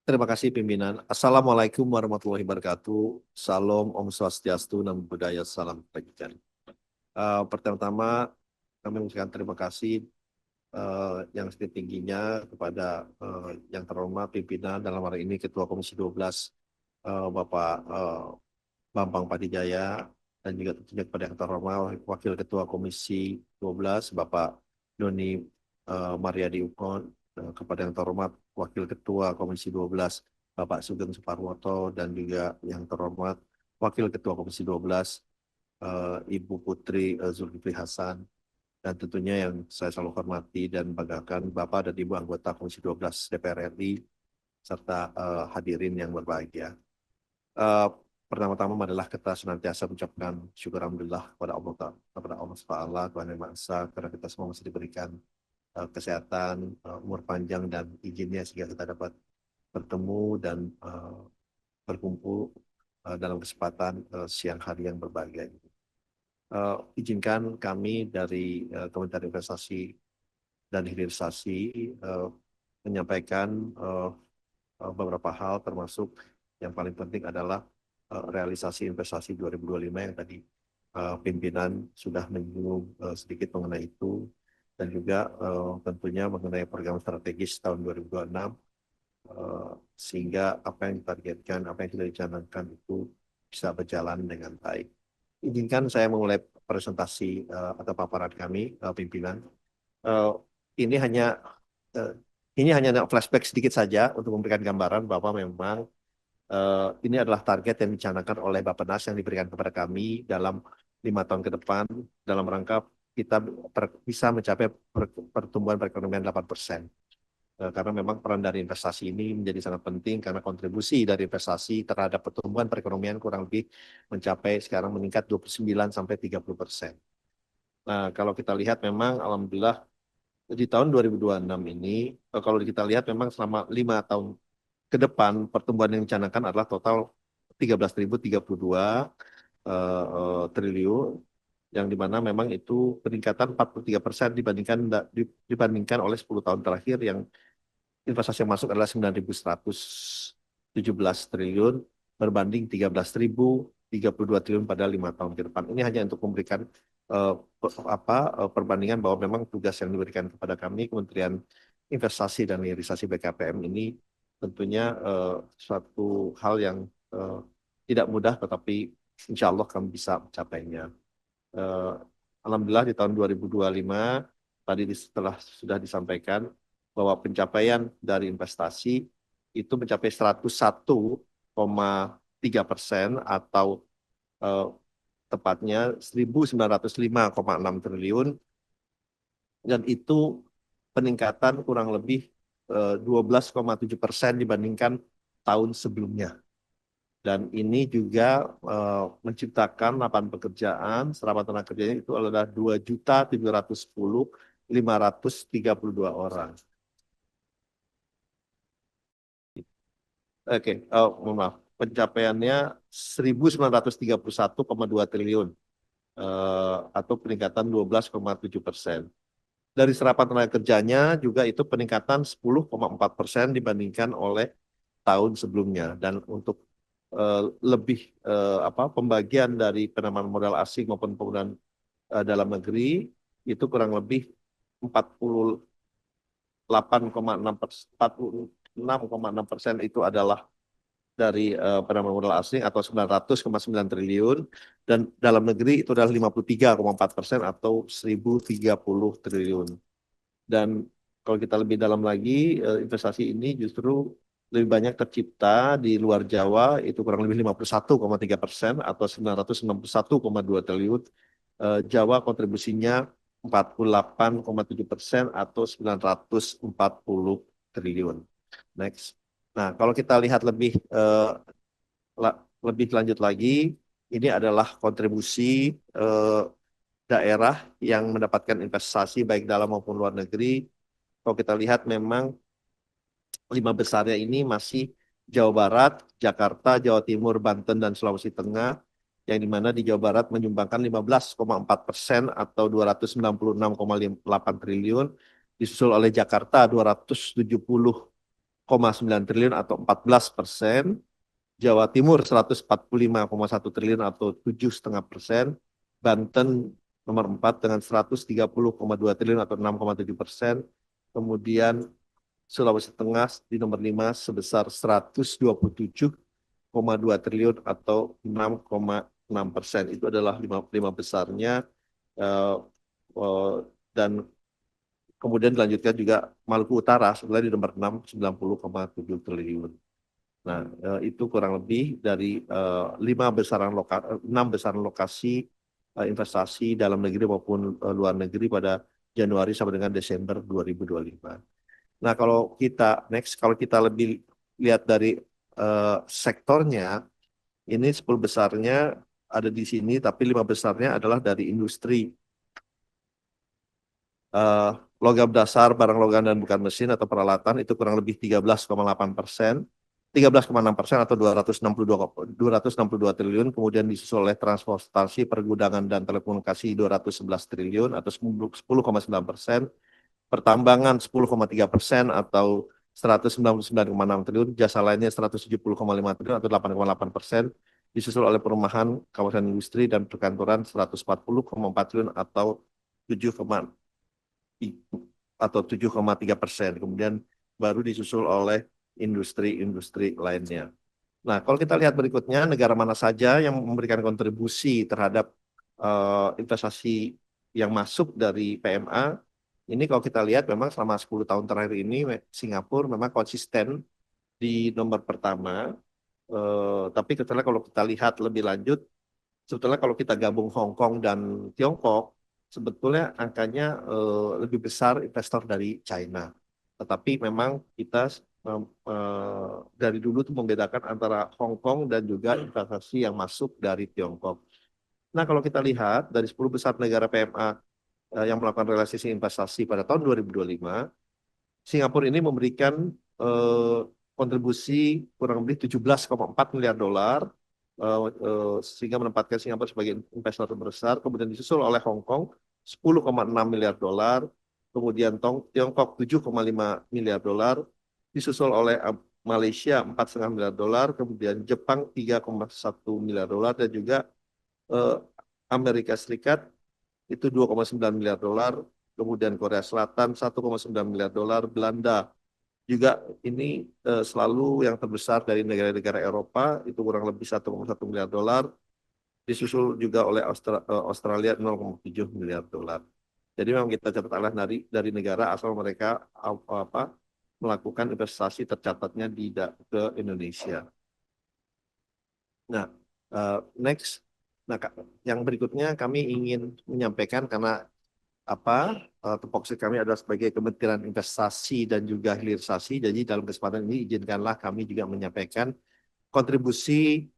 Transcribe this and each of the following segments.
Terima kasih pimpinan. Assalamualaikum warahmatullahi wabarakatuh. Salam, Om Swastiastu, Namo Buddhaya, salam kebajikan. Pertama-tama kami mengucapkan terima kasih yang setinggi-tingginya kepada yang terhormat pimpinan dalam hari ini Ketua Komisi 12 Bapak Bambang Padijaya dan juga tentunya kepada yang terhormat Wakil Ketua Komisi 12 Bapak Doni Mariadi Ukon, kepada yang terhormat Wakil Ketua Komisi 12 Bapak Sugeng Suparwoto dan juga yang terhormat Wakil Ketua Komisi 12 Ibu Putri Zulkifli Hasan, dan tentunya yang saya selalu hormati dan banggakan Bapak dan Ibu anggota Komisi 12 DPR RI serta hadirin yang berbahagia. Eh, Pertama-tama adalah kita senantiasa mengucapkan syukur alhamdulillah kepada Allah SWT, Tuhan Yang Maha Esa, karena kita semua masih diberikan kesehatan, umur panjang dan izinnya sehingga kita dapat bertemu dan berkumpul dalam kesempatan siang hari yang berbahagia ini. Izinkan kami dari Kementerian Investasi dan Hilirisasi menyampaikan beberapa hal, termasuk yang paling penting adalah realisasi investasi 2025 yang tadi pimpinan sudah menyinggung sedikit mengenai itu, dan juga tentunya mengenai program strategis tahun 2026, sehingga apa yang ditargetkan, apa yang sudah dicanangkan itu bisa berjalan dengan baik. Izinkan saya memulai presentasi atau paparan kami, pimpinan. Uh, ini hanya uh, ini hanya flashback sedikit saja untuk memberikan gambaran bahwa memang ini adalah target yang dicanangkan oleh Bappenas yang diberikan kepada kami dalam 5 tahun ke depan dalam rangka kita bisa mencapai pertumbuhan perekonomian 8%. Karena memang peran dari investasi ini menjadi sangat penting karena kontribusi dari investasi terhadap pertumbuhan perekonomian kurang lebih mencapai sekarang meningkat 29-30%. Nah, kalau kita lihat memang alhamdulillah di tahun 2026 ini, kalau kita lihat memang selama 5 tahun ke depan pertumbuhan yang dicanangkan adalah total 13.032 triliun, yang dimana memang itu peningkatan 43% dibandingkan oleh 10 tahun terakhir, yang investasi yang masuk adalah 9.117 triliun berbanding 13.032 triliun pada 5 tahun ke depan. Ini hanya untuk memberikan perbandingan bahwa memang tugas yang diberikan kepada kami Kementerian Investasi dan Hilirisasi BKPM ini tentunya suatu hal yang tidak mudah, tetapi insya Allah kami bisa mencapainya. Alhamdulillah di tahun 2025 tadi setelah sudah disampaikan bahwa pencapaian dari investasi itu mencapai 101,3% atau tepatnya 1.905,6 triliun, dan itu peningkatan kurang lebih 12,7% dibandingkan tahun sebelumnya. Dan ini juga menciptakan lapangan pekerjaan, serapan tenaga kerjanya itu adalah 2.710.532 orang. Oke, mohon maaf. Pencapaiannya 1.931,2 triliun atau peningkatan 12,7%. Dari serapan tenaga kerjanya juga itu peningkatan 10,4% dibandingkan oleh tahun sebelumnya. Dan untuk lebih pembagian dari penanaman modal asing maupun penggunaan dalam negeri itu kurang lebih 46,6% itu adalah dari penanaman modal asing atau 900,9 triliun, dan dalam negeri itu adalah 53,4% atau 1.030 triliun. Dan kalau kita lebih dalam lagi, investasi ini justru lebih banyak tercipta di luar Jawa, itu kurang lebih 51,3% atau 961,2 triliun. Jawa kontribusinya 48,7% atau 940 triliun. Next. Nah, kalau kita lihat lebih lanjut lagi, ini adalah kontribusi daerah yang mendapatkan investasi baik dalam maupun luar negeri. Kalau kita lihat memang 5 besarnya ini masih Jawa Barat, Jakarta, Jawa Timur, Banten, dan Sulawesi Tengah, yang dimana di Jawa Barat menyumbangkan 15,4% atau 296,8 triliun, disusul oleh Jakarta 270 triliun atau 14%, Jawa Timur 145,1 triliun atau 7,5%, Banten nomor 4 dengan 130,2 triliun atau 6,7%, kemudian Sulawesi Tengah di nomor 5 sebesar 127,2 triliun atau 6,6%. Itu adalah lima besarnya, eh, eh, dan kemudian dilanjutkan juga Maluku Utara sebenarnya di nomor 6 90,7 triliun. Nah, itu kurang lebih dari enam besaran lokasi investasi dalam negeri maupun luar negeri pada Januari sampai dengan Desember 2025. Nah, kalau kita lebih lihat dari sektornya, ini 10 besarnya ada di sini, tapi 5 besarnya adalah dari industri eh, logam dasar, barang logam dan bukan mesin atau peralatan itu kurang lebih 13,8%, 13,6% atau 262 triliun, kemudian disusul oleh transportasi, pergudangan dan telekomunikasi 211 triliun atau 10,9%, pertambangan 10,3% atau 199,6 triliun, jasa lainnya 170,5 triliun atau 8,8%, disusul oleh perumahan, kawasan industri dan perkantoran 140,4 triliun atau 7,3%. Kemudian baru disusul oleh industri-industri lainnya. Nah, kalau kita lihat berikutnya, negara mana saja yang memberikan kontribusi terhadap investasi yang masuk dari PMA, ini kalau kita lihat memang selama 10 tahun terakhir ini Singapura memang konsisten di nomor pertama. Tapi sebetulnya kalau kita lihat lebih lanjut, sebetulnya kalau kita gabung Hong Kong dan Tiongkok, sebetulnya angkanya lebih besar investor dari China. Tetapi memang kita dari dulu tuh membedakan antara Hong Kong dan juga investasi yang masuk dari Tiongkok. Nah, kalau kita lihat dari 10 besar negara PMA yang melakukan realisasi investasi pada tahun 2025, Singapura ini memberikan eh, kontribusi kurang lebih 17,4 miliar dolar, sehingga menempatkan Singapura sebagai investor terbesar. Kemudian disusul oleh Hong Kong 10,6 miliar dolar, kemudian Tiongkok 7,5 miliar dolar, disusul oleh Malaysia 4,5 miliar dolar, kemudian Jepang 3,1 miliar dolar, dan juga eh, Amerika Serikat itu 2,9 miliar dolar, kemudian Korea Selatan 1,9 miliar dolar, Belanda juga ini selalu yang terbesar dari negara-negara Eropa, itu kurang lebih 1,1 miliar dolar, disusul juga oleh Australia 0,7 miliar dolar. Jadi memang kita catat adalah dari negara asal mereka apa melakukan investasi tercatatnya ke Indonesia. Nah, next, nah yang berikutnya kami ingin menyampaikan karena apa tupoksi kami adalah sebagai Kementerian Investasi dan juga Hilirisasi. Jadi dalam kesempatan ini izinkanlah kami juga menyampaikan kontribusi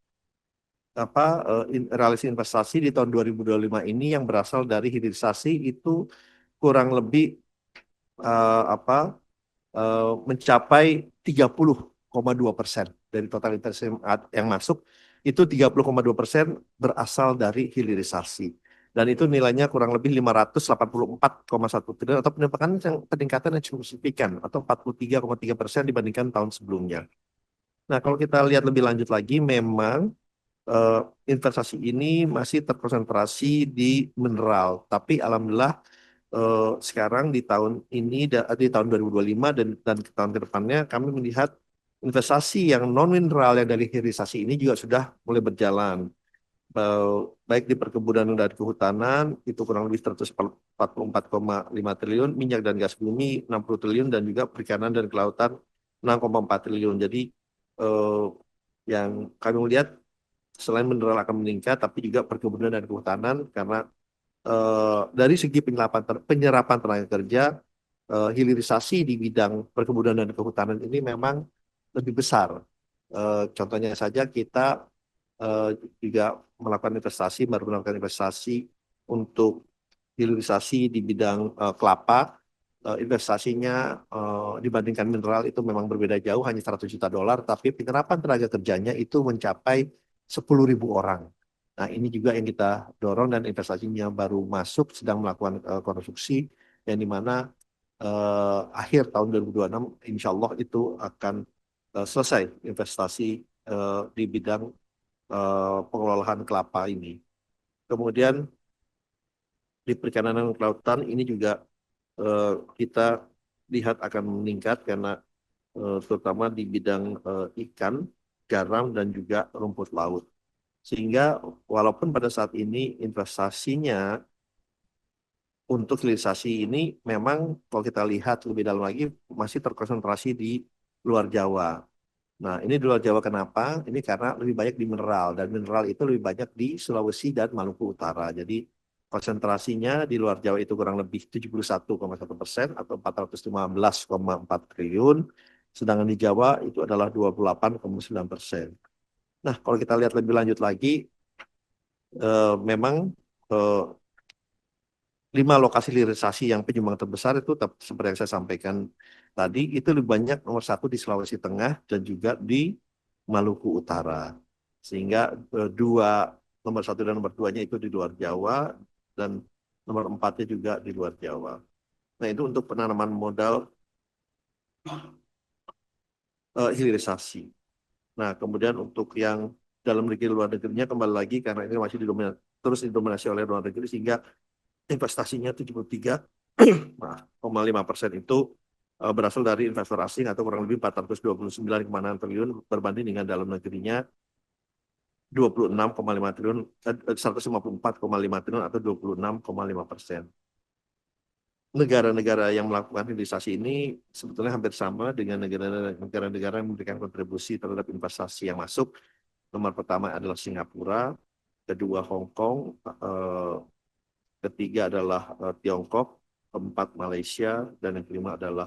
realisasi investasi di tahun 2025 ini yang berasal dari hilirisasi itu kurang lebih apa mencapai 30,2% dari total investasi yang masuk, itu 30,2% berasal dari hilirisasi. Dan itu nilainya kurang lebih 584,1 triliun atau peningkatan yang cukup signifikan atau 43,3% dibandingkan tahun sebelumnya. Nah, kalau kita lihat lebih lanjut lagi, memang eh, investasi ini masih terkonsentrasi di mineral. Tapi alhamdulillah sekarang di tahun ini, di tahun 2025 dan ke tahun ke depannya, kami melihat investasi yang non mineral yang dari hilirisasi ini juga sudah mulai berjalan. Eh, Baik di perkebunan dan kehutanan itu kurang lebih 144,5 triliun, minyak dan gas bumi 60 triliun, dan juga perikanan dan kelautan 6,4 triliun. Jadi eh, yang kami melihat selain mineral akan meningkat, tapi juga perkebunan dan kehutanan karena dari segi penyerapan tenaga kerja, hilirisasi di bidang perkebunan dan kehutanan ini memang lebih besar. Contohnya saja kita eh, juga baru melakukan investasi untuk hilirisasi di bidang kelapa. Investasinya dibandingkan mineral itu memang berbeda jauh, hanya 100 juta dolar, tapi penyerapan tenaga kerjanya itu mencapai 10.000 orang. Nah, ini juga yang kita dorong dan investasinya baru masuk, sedang melakukan konstruksi, yang dimana akhir tahun 2026 insya Allah itu akan selesai investasi di bidang pengelolaan kelapa ini. Kemudian di perikanan dan kelautan ini juga kita lihat akan meningkat karena terutama di bidang ikan, garam, dan juga rumput laut. Sehingga walaupun pada saat ini investasinya untuk hilirisasi ini memang kalau kita lihat lebih dalam lagi masih terkonsentrasi di luar Jawa. Nah, ini di luar Jawa kenapa? Ini karena lebih banyak di mineral dan mineral itu lebih banyak di Sulawesi dan Maluku Utara. Jadi konsentrasinya di luar Jawa itu kurang lebih 71,1% atau 415,4 triliun. Sedangkan di Jawa itu adalah 28,9%. Nah, kalau kita lihat lebih lanjut lagi, memang eh, 5 lokasi hilirisasi yang penyumbang terbesar itu seperti yang saya sampaikan tadi, itu lebih banyak nomor 1 di Sulawesi Tengah dan juga di Maluku Utara. Sehingga nomor 1 dan nomor 2-nya itu di luar Jawa dan nomor 4-nya juga di luar Jawa. Nah, itu untuk penanaman modal hilirisasi. Nah, kemudian untuk yang dalam negeri luar negerinya kembali lagi karena ini masih terus didominasi oleh luar negeri sehingga investasinya 73,5% itu berasal dari investor asing atau kurang lebih 429,6 triliun berbanding dengan dalam negerinya 26,5 triliun, 154,5 triliun atau 26,5%. Negara-negara yang melakukan hilirisasi ini sebetulnya hampir sama dengan negara-negara yang memberikan kontribusi terhadap investasi yang masuk. Nomor pertama adalah Singapura, kedua Hong Kong, ketiga adalah Tiongkok, keempat Malaysia, dan yang kelima adalah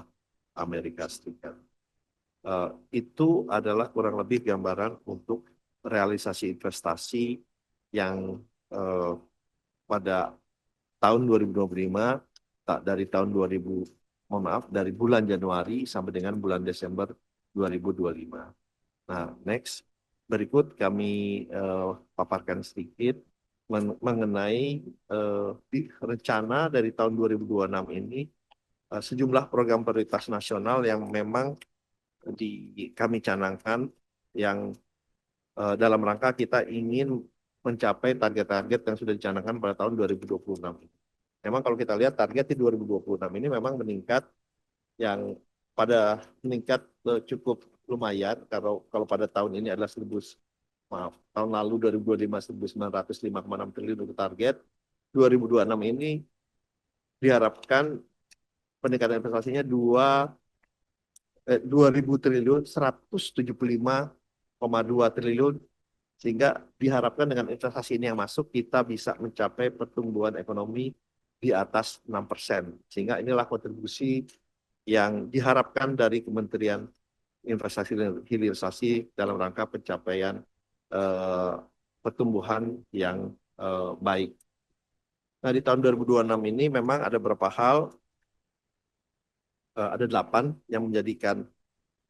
Amerika Serikat. Itu adalah kurang lebih gambaran untuk realisasi investasi yang pada tahun 2025 dari tahun 2000, mohon maaf, dari bulan Januari sampai dengan bulan Desember 2025. Nah, next, berikut kami paparkan sedikit mengenai rencana dari tahun 2026 ini sejumlah program prioritas nasional yang memang kami canangkan yang dalam rangka kita ingin mencapai target-target yang sudah dicanangkan pada tahun 2026 ini. Memang kalau kita lihat target di 2026 ini memang meningkat yang meningkat cukup lumayan kalau pada tahun ini adalah tahun lalu 2025 1.905,6 triliun untuk target. 2026 ini diharapkan peningkatan investasinya 2.000 triliun 175,2 triliun sehingga diharapkan dengan investasi ini yang masuk kita bisa mencapai pertumbuhan ekonomi di atas 6%. Sehingga inilah kontribusi yang diharapkan dari Kementerian Investasi dan Hilirisasi dalam rangka pencapaian eh, pertumbuhan yang baik. Nah, di tahun 2026 ini memang ada beberapa hal, ada 8 yang menjadikan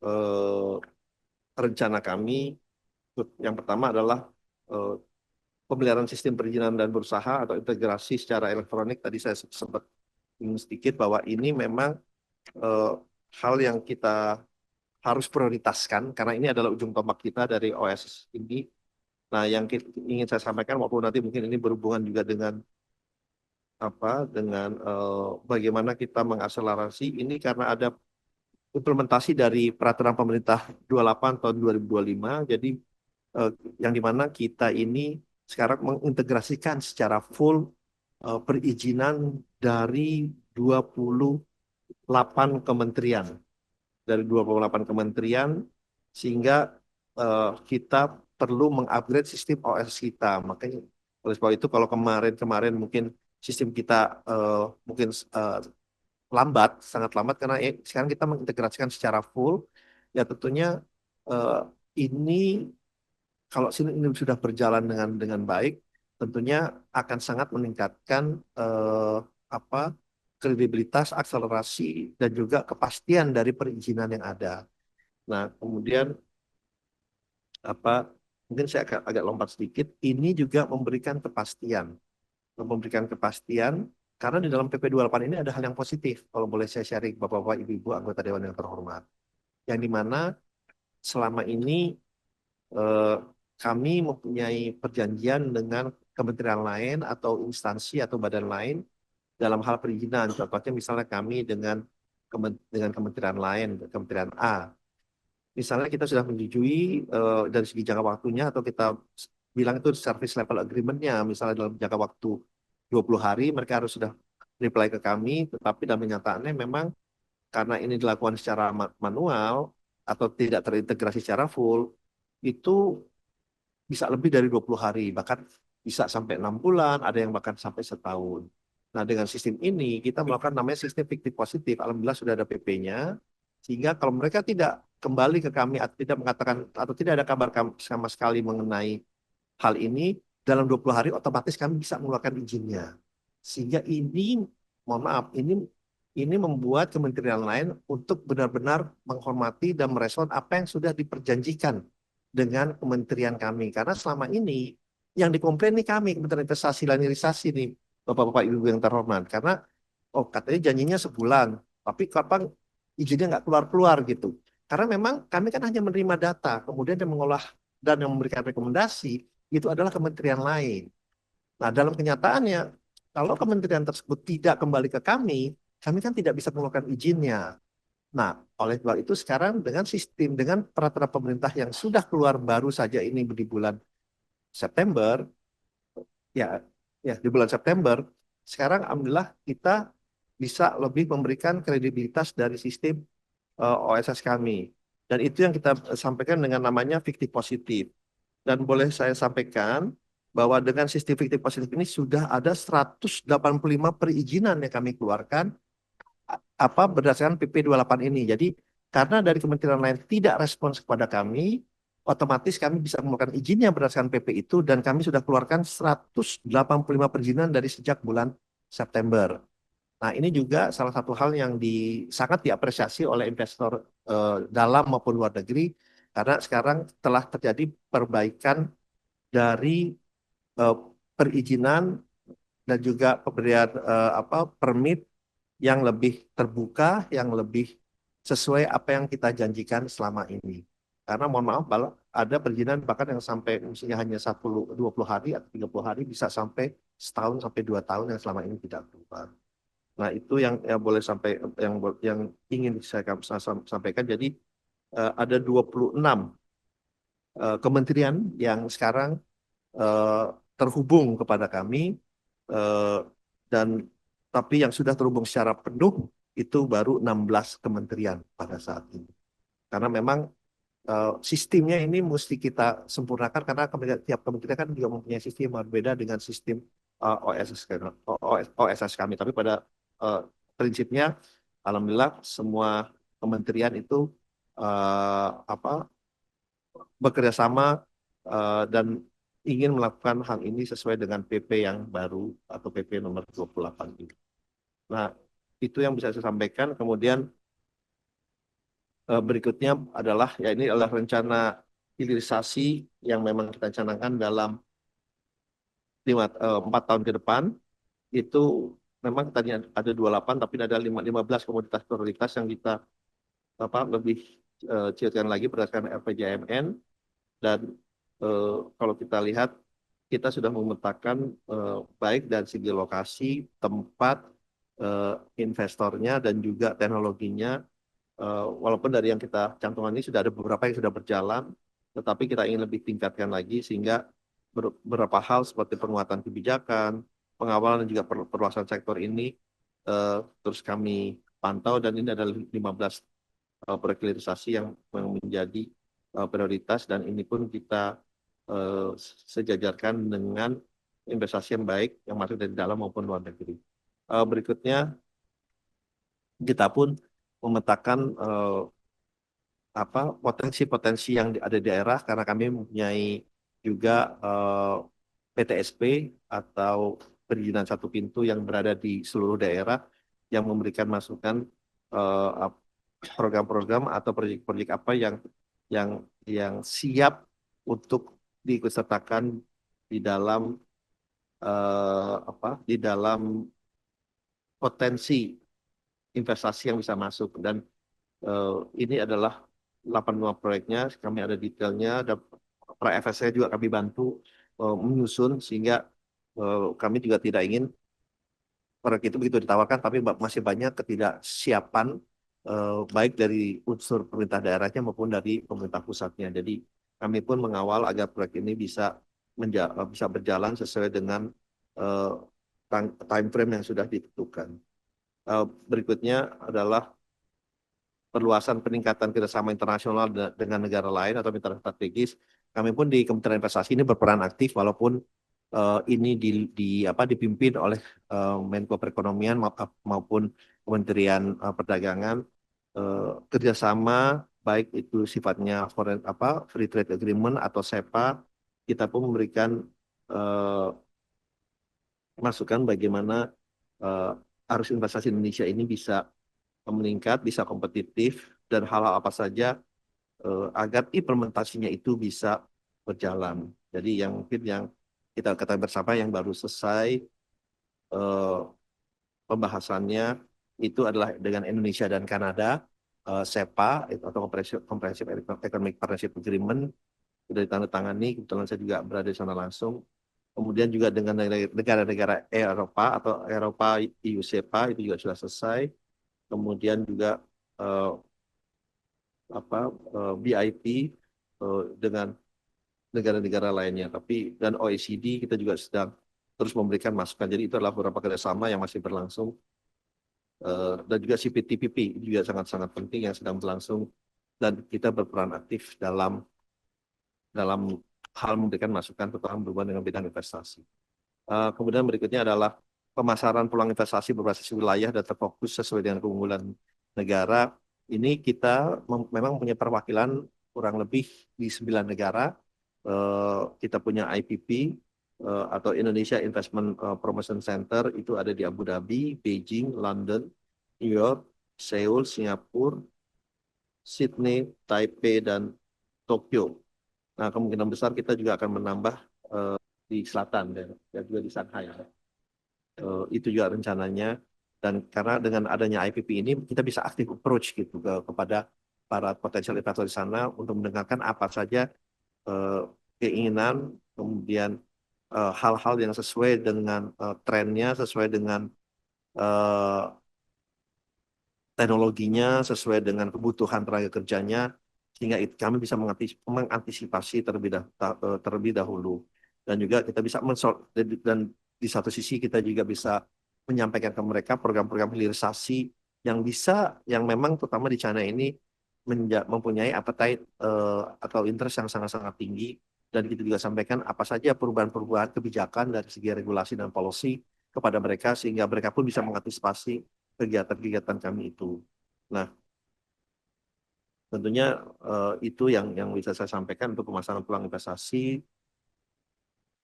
eh, rencana kami. Yang pertama adalah eh, pemeliharaan sistem perizinan dan berusaha atau integrasi secara elektronik. Tadi saya sempat ingin sedikit bahwa ini memang eh, hal yang kita harus prioritaskan karena ini adalah ujung tombak kita dari OSS ini. Nah, yang ingin saya sampaikan walaupun nanti mungkin ini berhubungan juga dengan bagaimana kita mengakselerasi ini karena ada implementasi dari peraturan pemerintah 28 tahun 2025. Jadi eh, yang dimana kita ini sekarang mengintegrasikan secara full perizinan dari 28 kementerian. Dari 28 kementerian sehingga kita perlu mengupgrade sistem OS kita. Makanya oleh sebab itu kalau kemarin mungkin sistem kita mungkin lambat, sangat lambat karena sekarang kita mengintegrasikan secara full. Ya tentunya eh, ini kalau ini sudah berjalan dengan baik, tentunya akan sangat meningkatkan apa kredibilitas, akselerasi, dan juga kepastian dari perizinan yang ada. Nah, kemudian apa? Mungkin saya agak lompat sedikit. Ini juga memberikan kepastian Karena di dalam PP 28 ini ada hal yang positif, kalau boleh saya sharing Bapak-Bapak, Ibu-Ibu, anggota Dewan yang terhormat. Yang dimana selama ini eh, kami mempunyai perjanjian dengan kementerian lain atau instansi atau badan lain dalam hal perizinan. Contohnya misalnya kami dengan kementerian lain, kementerian A. Misalnya kita sudah menyetujui dari segi jangka waktunya atau kita bilang itu service level agreement-nya, misalnya dalam jangka waktu 20 hari mereka harus sudah reply ke kami, tetapi dalam kenyataannya memang karena ini dilakukan secara manual atau tidak terintegrasi secara full, itu bisa lebih dari 20 hari, bahkan bisa sampai 6 bulan, ada yang bahkan sampai setahun. Nah, dengan sistem ini kita melakukan namanya sistem fiktif positif. Alhamdulillah sudah ada PP-nya, sehingga kalau mereka tidak kembali ke kami atau tidak mengatakan atau tidak ada kabar sama sekali mengenai hal ini, dalam 20 hari otomatis kami bisa mengeluarkan izinnya. Sehingga ini, mohon maaf, ini membuat kementerian lain untuk benar-benar menghormati dan merespon apa yang sudah diperjanjikan dengan kementerian kami. Karena selama ini yang dikomplain nih kami, Kementerian Investasi dan Hilirisasi nih, Bapak-Bapak Ibu yang terhormat. Karena, oh katanya janjinya sebulan, tapi kapan izinnya nggak keluar-keluar gitu. Karena memang kami kan hanya menerima data, kemudian yang mengolah dan yang memberikan rekomendasi itu adalah kementerian lain. Nah, dalam kenyataannya, kalau kementerian tersebut tidak kembali ke kami kan tidak bisa mengeluarkan izinnya. Nah, oleh sebab itu sekarang dengan sistem, dengan peraturan pemerintah yang sudah keluar baru saja ini di bulan September, ya, ya di bulan September, sekarang alhamdulillah kita bisa lebih memberikan kredibilitas dari sistem OSS kami. Dan itu yang kita sampaikan dengan namanya fiktif positif. Dan boleh saya sampaikan bahwa dengan sistem fiktif positif ini sudah ada 185 perizinan yang kami keluarkan apa berdasarkan PP 28 ini. Jadi karena dari kementerian lain tidak respons kepada kami, otomatis kami bisa mengeluarkan izinnya berdasarkan PP itu dan kami sudah keluarkan 185 perizinan dari sejak bulan September. Nah, ini juga salah satu hal yang sangat diapresiasi oleh investor dalam maupun luar negeri karena sekarang telah terjadi perbaikan dari eh, perizinan dan juga pemberian permit yang lebih terbuka, yang lebih sesuai apa yang kita janjikan selama ini. Karena mohon maaf, ada perizinan bahkan yang sampai usianya hanya 20 hari atau 30 hari bisa sampai setahun sampai 2 tahun yang selama ini tidak berubah. Nah, itu yang boleh sampai yang ingin saya sampaikan. Jadi ada 26 kementerian yang sekarang eh, terhubung kepada kami eh, dan tapi yang sudah terhubung secara penuh itu baru 16 kementerian pada saat ini. Karena memang sistemnya ini mesti kita sempurnakan karena tiap kementerian kan juga mempunyai sistem yang berbeda dengan sistem OSS kami. Tapi pada eh, prinsipnya, alhamdulillah semua kementerian itu apa bekerja sama dan ingin melakukan hal ini sesuai dengan PP yang baru atau PP nomor 28 ini. Nah, itu yang bisa saya sampaikan. Kemudian berikutnya adalah ya ini adalah rencana hilirisasi yang memang kita canangkan dalam 4 tahun ke depan. Itu memang tadinya ada 28 tapi ada 15 komoditas prioritas yang kita lebih ciutkan lagi berdasarkan RPJMN dan kalau kita lihat kita sudah memetakan baik dari segi lokasi, tempat, investornya dan juga teknologinya. Walaupun dari yang kita cantumkan ini sudah ada beberapa yang sudah berjalan, tetapi kita ingin lebih tingkatkan lagi sehingga beberapa hal seperti penguatan kebijakan, pengawalan dan juga perluasan sektor ini terus kami pantau dan ini adalah 15 proyek hilirisasi yang menjadi prioritas dan ini pun kita eh, sejajarkan dengan investasi yang baik yang masuk dari dalam maupun luar negeri. Berikutnya kita pun memetakan potensi-potensi yang ada di daerah karena kami mempunyai juga PTSP atau perizinan satu pintu yang berada di seluruh daerah yang memberikan masukan program-program atau proyek-proyek apa yang yang siap untuk diikutsertakan di dalam di dalam potensi investasi yang bisa masuk dan ini adalah 85 proyeknya, kami ada detailnya, ada pra-FS juga kami bantu menyusun sehingga kami juga tidak ingin proyek itu begitu ditawarkan, tapi masih banyak ketidaksiapan baik dari unsur pemerintah daerahnya maupun dari pemerintah pusatnya. Jadi kami pun mengawal agar proyek ini bisa berjalan sesuai dengan eh, time frame yang sudah ditentukan. Berikutnya adalah perluasan peningkatan kerjasama internasional dengan negara lain atau mitra strategis. Kami pun di Kementerian Investasi ini berperan aktif walaupun ini dipimpin oleh Menko Perekonomian maupun Kementerian Perdagangan. Kerjasama baik itu sifatnya Free Trade Agreement atau SEPA, kita pun memberikan eh, masukan bagaimana eh, arus investasi Indonesia ini bisa meningkat, bisa kompetitif, dan hal-hal apa saja agar implementasinya itu bisa berjalan. Jadi yang mungkin yang kita ketahui bersama yang baru selesai eh, pembahasannya itu adalah dengan Indonesia dan Kanada, SEPA atau Comprehensive Economic Partnership Agreement sudah ditandatangani. Kebetulan saya juga berada di sana langsung. Kemudian juga dengan negara-negara Eropa atau Eropa EU SEPA itu juga sudah selesai. Kemudian juga eh, BIP dengan negara-negara lainnya. Tapi dan OECD kita juga sedang terus memberikan masukan. Jadi itu adalah beberapa kerjasama yang masih berlangsung. Dan juga CPTPP juga sangat-sangat penting yang sedang berlangsung dan kita berperan aktif dalam hal memberikan masukan terutama berhubungan dengan bidang investasi. Kemudian berikutnya adalah pemasaran peluang investasi berbasis wilayah dan terfokus sesuai dengan keunggulan negara. Ini kita memang punya perwakilan kurang lebih di 9 negara. Kita punya IPP atau Indonesia Investment Promotion Center itu ada di Abu Dhabi, Beijing, London, New York, Seoul, Singapura, Sydney, Taipei, dan Tokyo. Nah, kemungkinan besar kita juga akan menambah di selatan dan juga di Shanghai. Itu juga rencananya. Dan karena dengan adanya IPP ini kita bisa aktif approach gitu kepada para potensial investor di sana untuk mendengarkan apa saja eh, keinginan, kemudian hal-hal yang sesuai dengan trennya, sesuai dengan eh, teknologinya, sesuai dengan kebutuhan tenaga kerjanya, sehingga kami bisa mengantisipasi terlebih dahulu. Dan juga kita bisa dan di satu sisi kita juga bisa menyampaikan ke mereka program-program hilirisasi yang memang terutama di China ini mempunyai appetite atau interest yang sangat-sangat tinggi dan kita juga sampaikan apa saja perubahan-perubahan kebijakan dari segi regulasi dan policy kepada mereka sehingga mereka pun bisa mengantisipasi kegiatan-kegiatan kami itu. Nah, tentunya itu yang bisa saya sampaikan untuk pemasaran peluang investasi.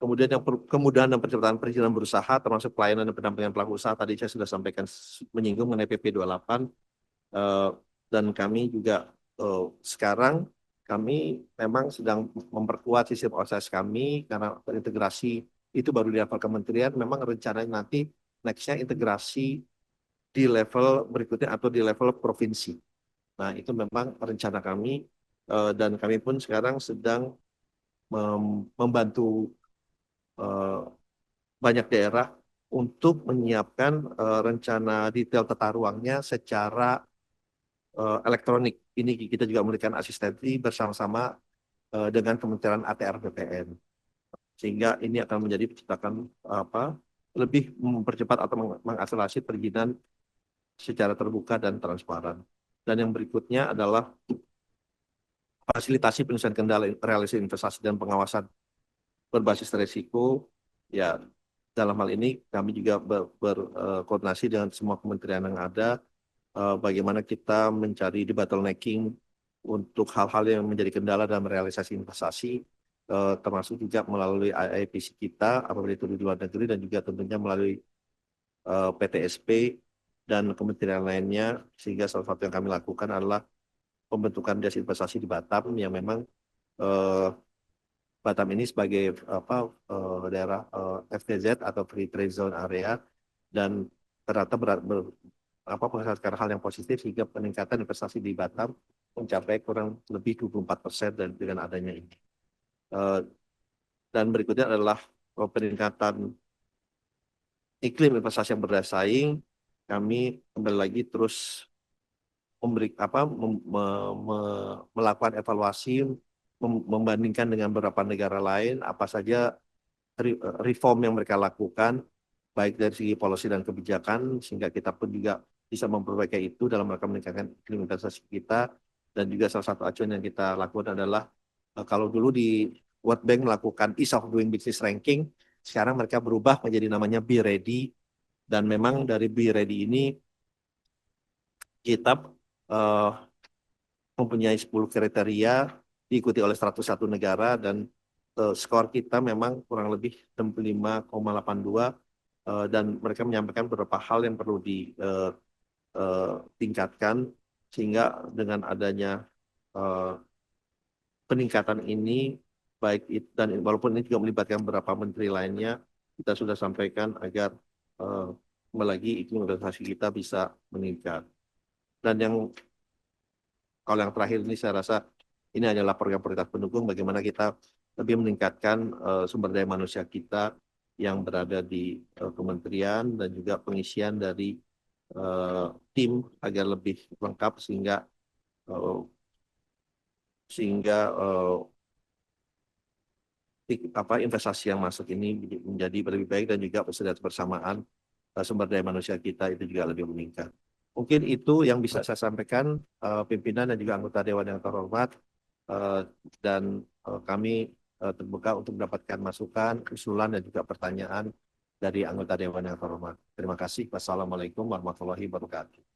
Kemudian yang kemudahan dan percepatan perizinan berusaha termasuk pelayanan dan pendampingan pelaku usaha tadi saya sudah sampaikan menyinggung mengenai PP 28 dan kami juga sekarang kami memang sedang memperkuat sistem proses kami karena terintegrasi itu baru di level kementerian memang rencananya nanti nextnya integrasi di level berikutnya atau di level provinsi. Nah itu memang rencana kami dan kami pun sekarang sedang membantu eh, banyak daerah untuk menyiapkan rencana detail tata ruangnya secara elektronik. Ini kita juga memberikan asistensi bersama-sama dengan Kementerian ATR BPN. Sehingga ini akan menjadi menciptakan lebih mempercepat atau mengakselerasi perizinan secara terbuka dan transparan. Dan yang berikutnya adalah fasilitasi penyelesaian kendala realisasi investasi dan pengawasan berbasis risiko. Ya, dalam hal ini kami juga berkoordinasi dengan semua kementerian yang ada bagaimana kita mencari debottlenecking untuk hal-hal yang menjadi kendala dalam realisasi investasi, termasuk juga melalui IIPC kita, apabila itu di luar negeri, dan juga tentunya melalui PTSP dan kementerian lainnya, sehingga salah satu yang kami lakukan adalah pembentukan desk investasi di Batam, yang memang eh, Batam ini sebagai daerah FTZ atau Free Trade Zone Area, dan ternyata menghasilkan hal yang positif sehingga peningkatan investasi di Batam mencapai kurang lebih 24% dan dengan adanya ini. Dan berikutnya adalah peningkatan iklim investasi yang berdaya saing. Kami kembali lagi terus melakukan evaluasi, membandingkan dengan beberapa negara lain apa saja reform yang mereka lakukan, baik dari segi policy dan kebijakan, sehingga kita pun juga bisa memperbaiki itu dalam rangka meningkatkan iklim investasi kita. Dan juga salah satu acuan yang kita lakukan adalah kalau dulu di World Bank melakukan Ease of Doing Business Ranking, sekarang mereka berubah menjadi namanya Be Ready. Dan memang dari Be Ready ini kita mempunyai 10 kriteria diikuti oleh 101 negara dan skor kita memang kurang lebih 65,82 dan mereka menyampaikan beberapa hal yang perlu ditingkatkan sehingga dengan adanya peningkatan ini baik itu, dan walaupun ini juga melibatkan beberapa menteri lainnya, kita sudah sampaikan agar lagi iklim investasi kita bisa meningkat. Dan kalau yang terakhir ini saya rasa ini adalah program prioritas pendukung bagaimana kita lebih meningkatkan sumber daya manusia kita yang berada di kementerian dan juga pengisian dari tim agar lebih lengkap sehingga uh, investasi yang masuk ini menjadi lebih baik dan juga bersamaan sumber daya manusia kita itu juga lebih meningkat. Mungkin itu yang bisa saya sampaikan pimpinan dan juga anggota Dewan yang terhormat dan kami terbuka untuk mendapatkan masukan, usulan dan juga pertanyaan dari anggota Dewan yang terhormat. Terima kasih. Wassalamualaikum warahmatullahi wabarakatuh.